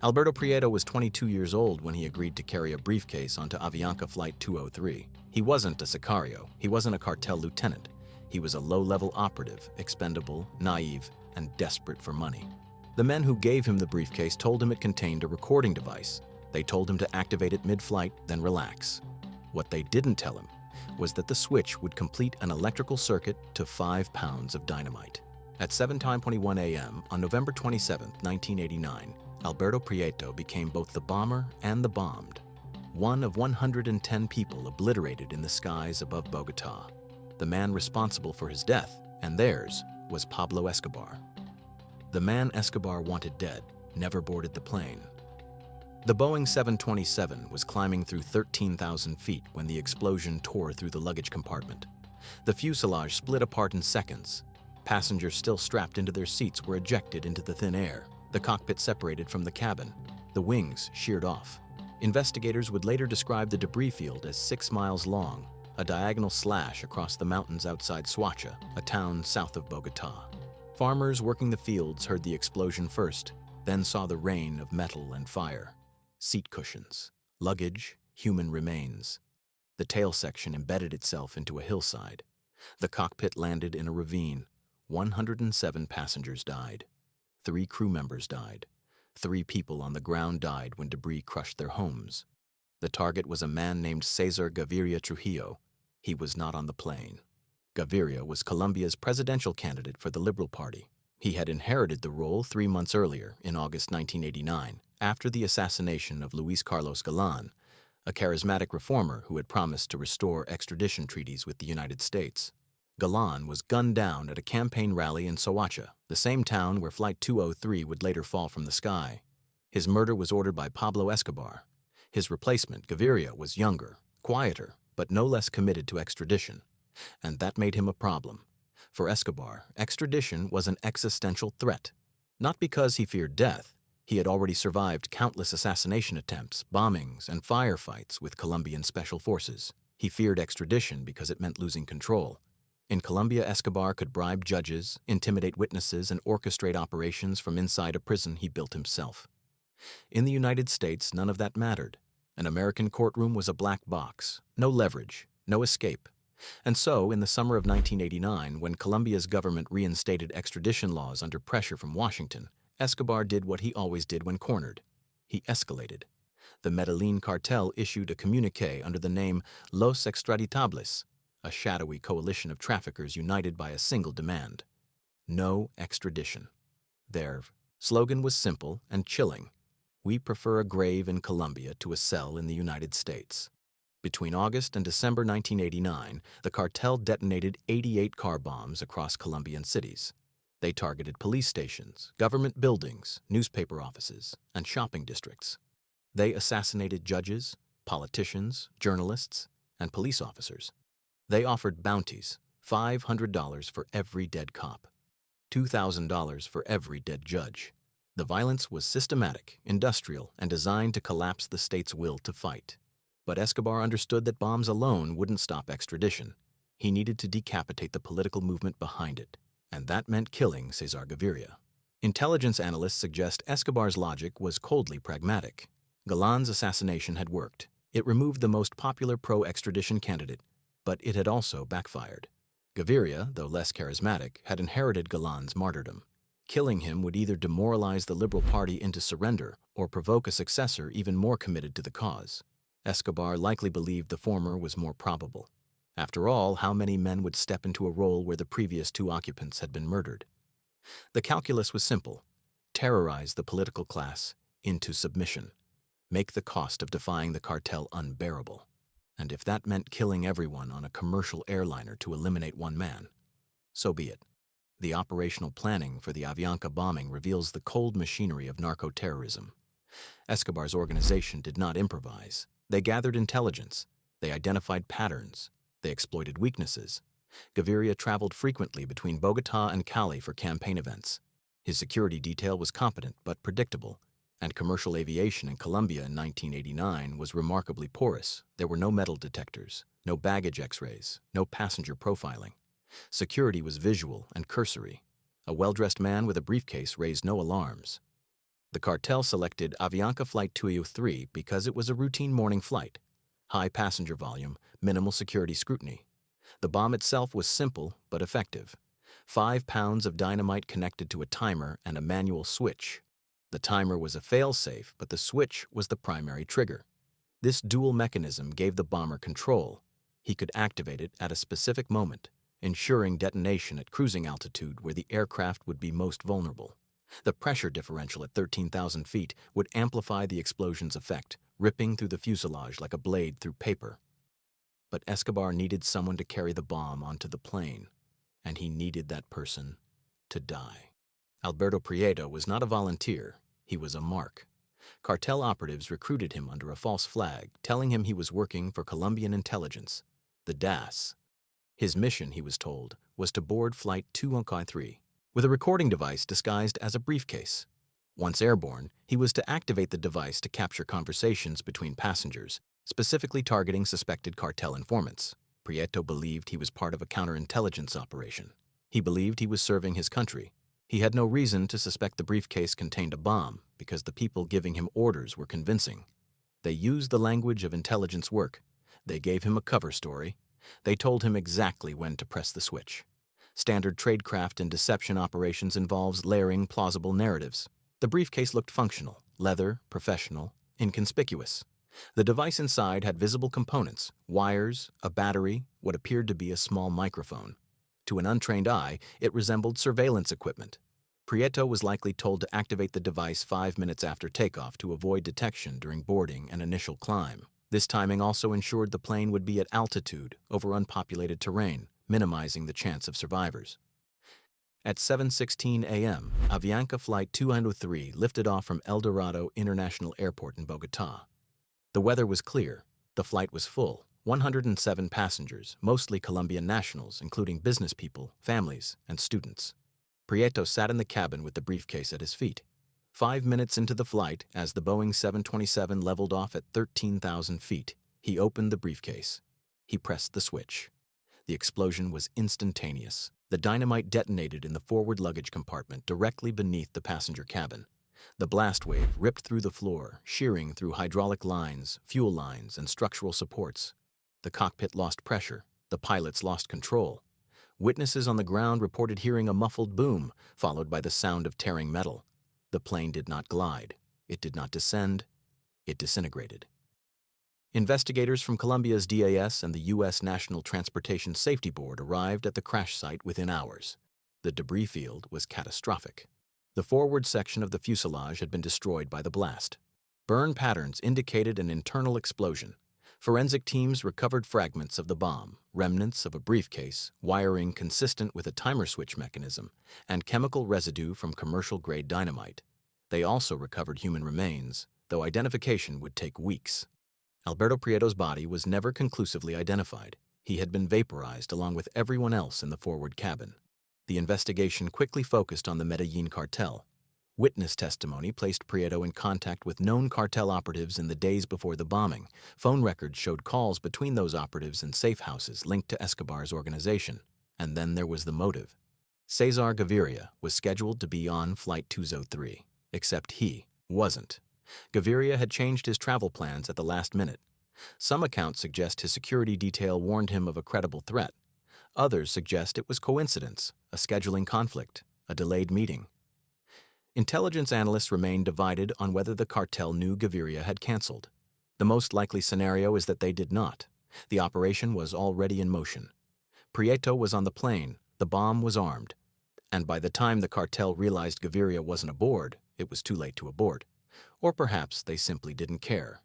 Alberto Prieto was 22 years old when he agreed to carry a briefcase onto Avianca Flight 203. He wasn't a sicario, he wasn't a cartel lieutenant. He was a low-level operative, expendable, naive, and desperate for money. The men who gave him the briefcase told him it contained a recording device. They told him to activate it mid-flight, then relax. What they didn't tell him was that the switch would complete an electrical circuit to 5 pounds of dynamite. At 7:21 a.m. on November 27, 1989, Alberto Prieto became both the bomber and the bombed, one of 110 people obliterated in the skies above Bogotá. The man responsible for his death, and theirs, was Pablo Escobar. The man Escobar wanted dead never boarded the plane. The Boeing 727 was climbing through 13,000 feet when the explosion tore through the luggage compartment. The fuselage split apart in seconds. Passengers still strapped into their seats were ejected into the thin air. The cockpit separated from the cabin. The wings sheared off. Investigators would later describe the debris field as 6 miles long, a diagonal slash across the mountains outside Soacha, a town south of Bogotá. Farmers working the fields heard the explosion first, then saw the rain of metal and fire. Seat cushions, luggage, human remains. The tail section embedded itself into a hillside. The cockpit landed in a ravine. 107 passengers died. 3 crew members died. 3 people on the ground died when debris crushed their homes. The target was a man named Cesar Gaviria Trujillo. He was not on the plane. Gaviria was Colombia's presidential candidate for the Liberal Party. He had inherited the role 3 months earlier, in August 1989, after the assassination of Luis Carlos Galán, a charismatic reformer who had promised to restore extradition treaties with the United States. Galán was gunned down at a campaign rally in Soacha, the same town where Flight 203 would later fall from the sky. His murder was ordered by Pablo Escobar. His replacement, Gaviria, was younger, quieter, but no less committed to extradition. And that made him a problem. For Escobar, extradition was an existential threat. Not because he feared death. He had already survived countless assassination attempts, bombings, and firefights with Colombian special forces. He feared extradition because it meant losing control. In Colombia, Escobar could bribe judges, intimidate witnesses, and orchestrate operations from inside a prison he built himself. In the United States, none of that mattered. An American courtroom was a black box, no leverage, no escape. And so, in the summer of 1989, when Colombia's government reinstated extradition laws under pressure from Washington, Escobar did what he always did when cornered. He escalated. The Medellin cartel issued a communiqué under the name Los Extraditables, a shadowy coalition of traffickers united by a single demand: no extradition. Their slogan was simple and chilling: we prefer a grave in Colombia to a cell in the United States. Between August and December 1989, the cartel detonated 88 car bombs across Colombian cities. They targeted police stations, government buildings, newspaper offices, and shopping districts. They assassinated judges, politicians, journalists, and police officers. They offered bounties: $500 for every dead cop, $2,000 for every dead judge. The violence was systematic, industrial, and designed to collapse the state's will to fight. But Escobar understood that bombs alone wouldn't stop extradition. He needed to decapitate the political movement behind it, and that meant killing Cesar Gaviria. Intelligence analysts suggest Escobar's logic was coldly pragmatic. Galán's assassination had worked. It removed the most popular pro-extradition candidate, but it had also backfired. Gaviria, though less charismatic, had inherited Galán's martyrdom. Killing him would either demoralize the Liberal Party into surrender or provoke a successor even more committed to the cause. Escobar likely believed the former was more probable. After all, how many men would step into a role where the previous 2 occupants had been murdered? The calculus was simple: terrorize the political class into submission. Make the cost of defying the cartel unbearable. And if that meant killing everyone on a commercial airliner to eliminate one man, so be it. The operational planning for the Avianca bombing reveals the cold machinery of narco-terrorism. Escobar's organization did not improvise. They gathered intelligence. They identified patterns. They exploited weaknesses. Gaviria traveled frequently between Bogotá and Cali for campaign events. His security detail was competent but predictable, and commercial aviation in Colombia in 1989 was remarkably porous. There were no metal detectors, no baggage x-rays, no passenger profiling. Security was visual and cursory. A well-dressed man with a briefcase raised no alarms. The cartel selected Avianca Flight 203 because it was a routine morning flight. High passenger volume, minimal security scrutiny. The bomb itself was simple but effective. 5 pounds of dynamite connected to a timer and a manual switch. The timer was a fail-safe, but the switch was the primary trigger. This dual mechanism gave the bomber control. He could activate it at a specific moment, ensuring detonation at cruising altitude where the aircraft would be most vulnerable. The pressure differential at 13,000 feet would amplify the explosion's effect, ripping through the fuselage like a blade through paper. But Escobar needed someone to carry the bomb onto the plane, and he needed that person to die. Alberto Prieto was not a volunteer, he was a mark. Cartel operatives recruited him under a false flag, telling him he was working for Colombian intelligence, the DAS. His mission, he was told, was to board Flight 203 with a recording device disguised as a briefcase. Once airborne, he was to activate the device to capture conversations between passengers, specifically targeting suspected cartel informants. Prieto believed he was part of a counterintelligence operation. He believed he was serving his country. He had no reason to suspect the briefcase contained a bomb because the people giving him orders were convincing. They used the language of intelligence work. They gave him a cover story. They told him exactly when to press the switch. Standard tradecraft and deception operations involves layering plausible narratives. The briefcase looked functional, leather, professional, inconspicuous. The device inside had visible components, wires, a battery, what appeared to be a small microphone. To an untrained eye, it resembled surveillance equipment. Prieto was likely told to activate the device 5 minutes after takeoff to avoid detection during boarding and initial climb. This timing also ensured the plane would be at altitude over unpopulated terrain, minimizing the chance of survivors. At 7:16 a.m., Avianca Flight 203 lifted off from El Dorado International Airport in Bogotá. The weather was clear. The flight was full. 107 passengers, mostly Colombian nationals, including business people, families, and students. Prieto sat in the cabin with the briefcase at his feet. 5 minutes into the flight, as the Boeing 727 leveled off at 13,000 feet, he opened the briefcase. He pressed the switch. The explosion was instantaneous. The dynamite detonated in the forward luggage compartment directly beneath the passenger cabin. The blast wave ripped through the floor, shearing through hydraulic lines, fuel lines, and structural supports. The cockpit lost pressure. The pilots lost control. Witnesses on the ground reported hearing a muffled boom, followed by the sound of tearing metal. The plane did not glide. It did not descend. It disintegrated. Investigators from Colombia's DAS and the U.S. National Transportation Safety Board arrived at the crash site within hours. The debris field was catastrophic. The forward section of the fuselage had been destroyed by the blast. Burn patterns indicated an internal explosion. Forensic teams recovered fragments of the bomb, remnants of a briefcase, wiring consistent with a timer switch mechanism, and chemical residue from commercial-grade dynamite. They also recovered human remains, though identification would take weeks. Alberto Prieto's body was never conclusively identified. He had been vaporized along with everyone else in the forward cabin. The investigation quickly focused on the Medellin cartel. Witness testimony placed Prieto in contact with known cartel operatives in the days before the bombing. Phone records showed calls between those operatives in safe houses linked to Escobar's organization. And then there was the motive. Cesar Gaviria was scheduled to be on Flight 203, except he wasn't. Gaviria had changed his travel plans at the last minute. Some accounts suggest his security detail warned him of a credible threat. Others suggest it was coincidence, a scheduling conflict, a delayed meeting. Intelligence analysts remain divided on whether the cartel knew Gaviria had canceled. The most likely scenario is that they did not. The operation was already in motion. Prieto was on the plane, the bomb was armed, and by the time the cartel realized Gaviria wasn't aboard, it was too late to abort. Or perhaps they simply didn't care.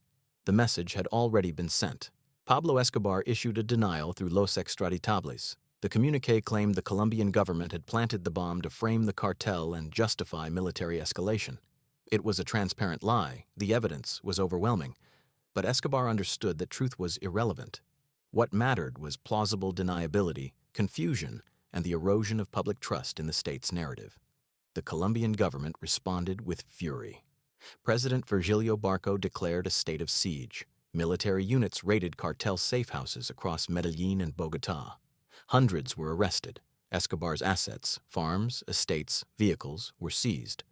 The message had already been sent. Pablo Escobar issued a denial through Los Extraditables. The communiqué claimed the Colombian government had planted the bomb to frame the cartel and justify military escalation. It was a transparent lie. The evidence was overwhelming. But Escobar understood that truth was irrelevant. What mattered was plausible deniability, confusion, and the erosion of public trust in the state's narrative. The Colombian government responded with fury. President Virgilio Barco declared a state of siege. Military units raided cartel safe houses across Medellin and Bogotá. Hundreds were arrested. Escobar's assets, farms, estates, vehicles were seized.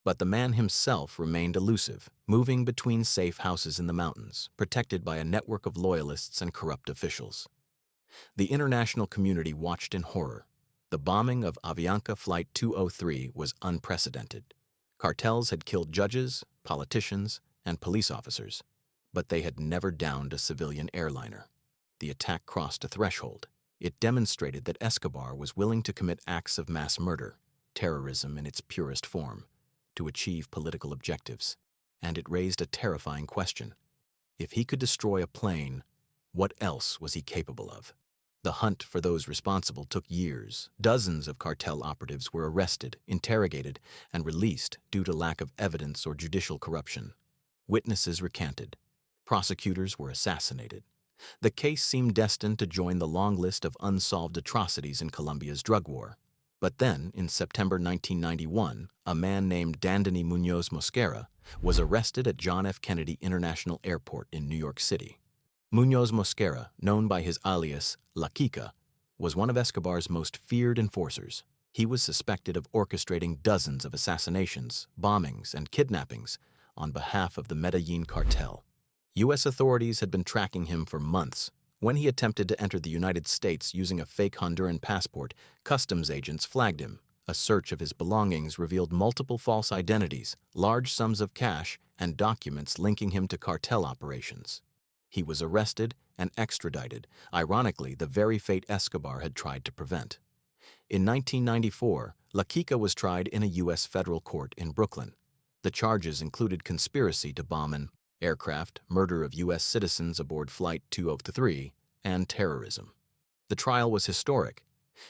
But the man himself remained elusive, moving between safe houses in the mountains, protected by a network of loyalists and corrupt officials. The international community watched in horror. The bombing of Avianca Flight 203 was unprecedented. Cartels had killed judges, politicians, and police officers, but they had never downed a civilian airliner. The attack crossed a threshold. It demonstrated that Escobar was willing to commit acts of mass murder, terrorism in its purest form, to achieve political objectives. And it raised a terrifying question. If he could destroy a plane, what else was he capable of? The hunt for those responsible took years. Dozens of cartel operatives were arrested, interrogated, and released due to lack of evidence or judicial corruption. Witnesses recanted. Prosecutors were assassinated. The case seemed destined to join the long list of unsolved atrocities in Colombia's drug war. But then, in September 1991, a man named Dandany Muñoz Mosquera was arrested at John F. Kennedy International Airport in New York City. Muñoz Mosquera, known by his alias La Kika, was one of Escobar's most feared enforcers. He was suspected of orchestrating dozens of assassinations, bombings, and kidnappings on behalf of the Medellin cartel. U.S. authorities had been tracking him for months. When he attempted to enter the United States using a fake Honduran passport, customs agents flagged him. A search of his belongings revealed multiple false identities, large sums of cash, and documents linking him to cartel operations. He was arrested and extradited, ironically the very fate Escobar had tried to prevent. In 1994, La Kika was tried in a U.S. federal court in Brooklyn. The charges included conspiracy to bomb an aircraft, murder of U.S. citizens aboard Flight 203, and terrorism. The trial was historic.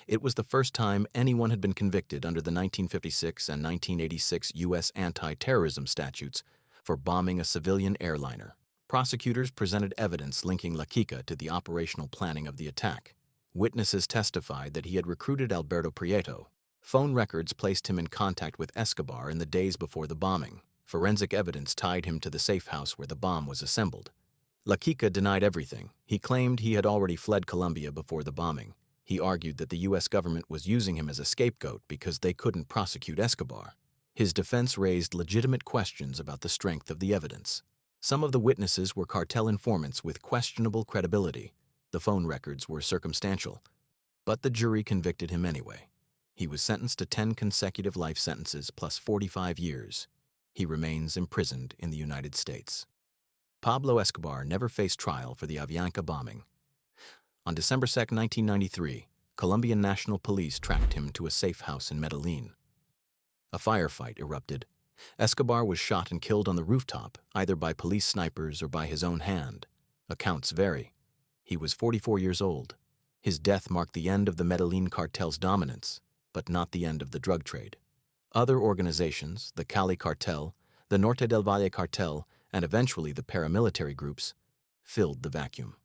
It was the first time anyone had been convicted under the 1956 and 1986 U.S. anti-terrorism statutes for bombing a civilian airliner. Prosecutors presented evidence linking La Kika to the operational planning of the attack. Witnesses testified that he had recruited Alberto Prieto. Phone records placed him in contact with Escobar in the days before the bombing. Forensic evidence tied him to the safe house where the bomb was assembled. La Kika denied everything. He claimed he had already fled Colombia before the bombing. He argued that the U.S. government was using him as a scapegoat because they couldn't prosecute Escobar. His defense raised legitimate questions about the strength of the evidence. Some of the witnesses were cartel informants with questionable credibility. The phone records were circumstantial. But the jury convicted him anyway. He was sentenced to 10 consecutive life sentences plus 45 years. He remains imprisoned in the United States. Pablo Escobar never faced trial for the Avianca bombing. On December 2, 1993, Colombian National Police tracked him to a safe house in Medellin. A firefight erupted. Escobar was shot and killed on the rooftop, either by police snipers or by his own hand. Accounts vary. He was 44 years old. His death marked the end of the Medellin cartel's dominance, but not the end of the drug trade. Other organizations, the Cali Cartel, the Norte del Valle Cartel, and eventually the paramilitary groups, filled the vacuum.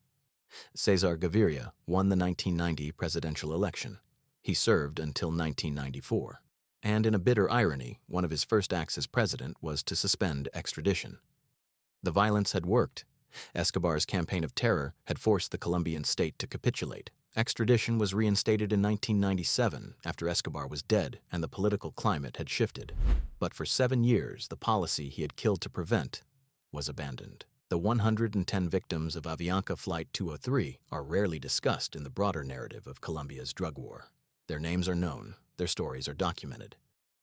Cesar Gaviria won the 1990 presidential election. He served until 1994. And in a bitter irony, one of his first acts as president was to suspend extradition. The violence had worked. Escobar's campaign of terror had forced the Colombian state to capitulate. Extradition was reinstated in 1997 after Escobar was dead and the political climate had shifted. But for 7 years, the policy he had killed to prevent was abandoned. The 110 victims of Avianca Flight 203 are rarely discussed in the broader narrative of Colombia's drug war. Their names are known, their stories are documented,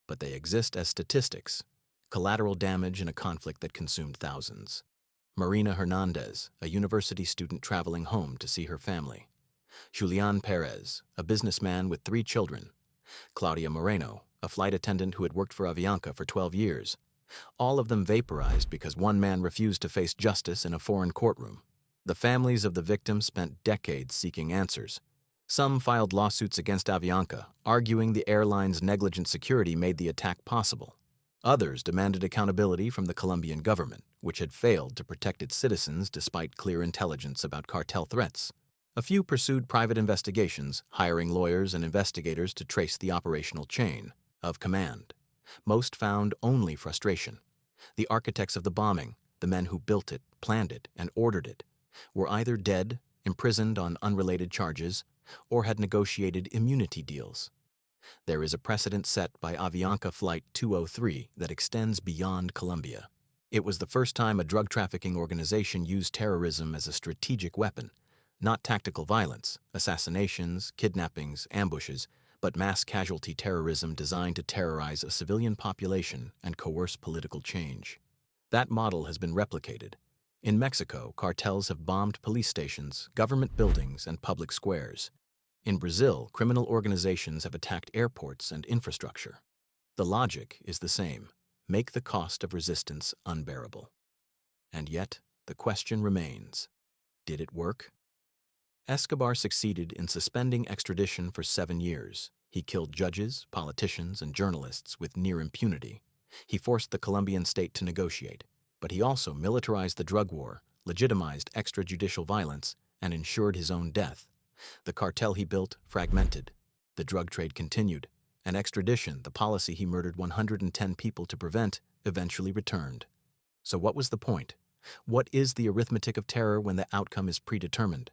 but they exist as statistics, collateral damage in a conflict that consumed thousands. Marina Hernandez, a university student traveling home to see her family. Julian Perez, a businessman with 3 children. Claudia Moreno, a flight attendant who had worked for Avianca for 12 years. All of them vaporized because one man refused to face justice in a foreign courtroom. The families of the victims spent decades seeking answers. Some filed lawsuits against Avianca, arguing the airline's negligent security made the attack possible. Others demanded accountability from the Colombian government, which had failed to protect its citizens despite clear intelligence about cartel threats. A few pursued private investigations, hiring lawyers and investigators to trace the operational chain of command. Most found only frustration. The architects of the bombing, the men who built it, planned it, and ordered it, were either dead, imprisoned on unrelated charges, or had negotiated immunity deals. There is a precedent set by Avianca Flight 203 that extends beyond Colombia. It was the first time a drug trafficking organization used terrorism as a strategic weapon, not tactical violence, assassinations, kidnappings, ambushes, but mass casualty terrorism designed to terrorize a civilian population and coerce political change. That model has been replicated. In Mexico, cartels have bombed police stations, government buildings, and public squares. In Brazil, criminal organizations have attacked airports and infrastructure. The logic is the same: make the cost of resistance unbearable. And yet, the question remains: did it work? Escobar succeeded in suspending extradition for 7 years. He killed judges, politicians, and journalists with near impunity. He forced the Colombian state to negotiate, but he also militarized the drug war, legitimized extrajudicial violence, and ensured his own death. The cartel he built fragmented. The drug trade continued, and extradition, the policy he murdered 110 people to prevent, eventually returned. So what was the point? What is the arithmetic of terror when the outcome is predetermined?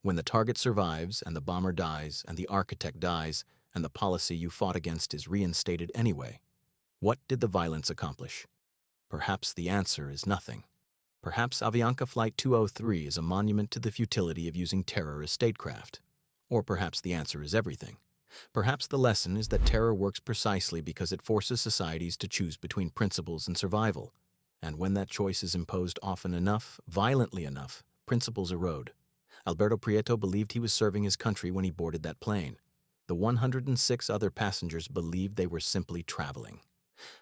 When the target survives, and the bomber dies, and the architect dies, and the policy you fought against is reinstated anyway? What did the violence accomplish? Perhaps the answer is nothing. Perhaps Avianca Flight 203 is a monument to the futility of using terror as statecraft. Or perhaps the answer is everything. Perhaps the lesson is that terror works precisely because it forces societies to choose between principles and survival. And when that choice is imposed often enough, violently enough, principles erode. Alberto Prieto believed he was serving his country when he boarded that plane. The 106 other passengers believed they were simply traveling.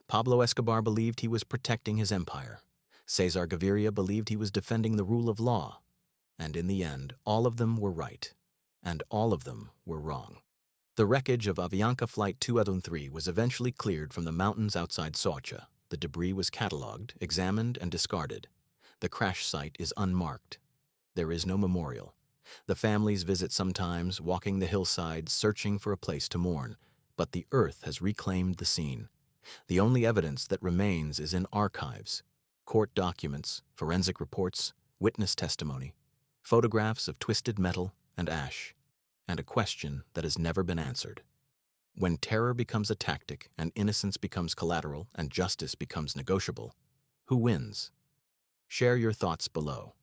Pablo Escobar believed he was protecting his empire. Cesar Gaviria believed he was defending the rule of law. And in the end, all of them were right. And all of them were wrong. The wreckage of Avianca Flight 203 was eventually cleared from the mountains outside Soacha. The debris was catalogued, examined, and discarded. The crash site is unmarked. There is no memorial. The families visit sometimes, walking the hillsides, searching for a place to mourn. But the earth has reclaimed the scene. The only evidence that remains is in archives: court documents, forensic reports, witness testimony, photographs of twisted metal and ash, and a question that has never been answered. When terror becomes a tactic and innocence becomes collateral and justice becomes negotiable, who wins? Share your thoughts below.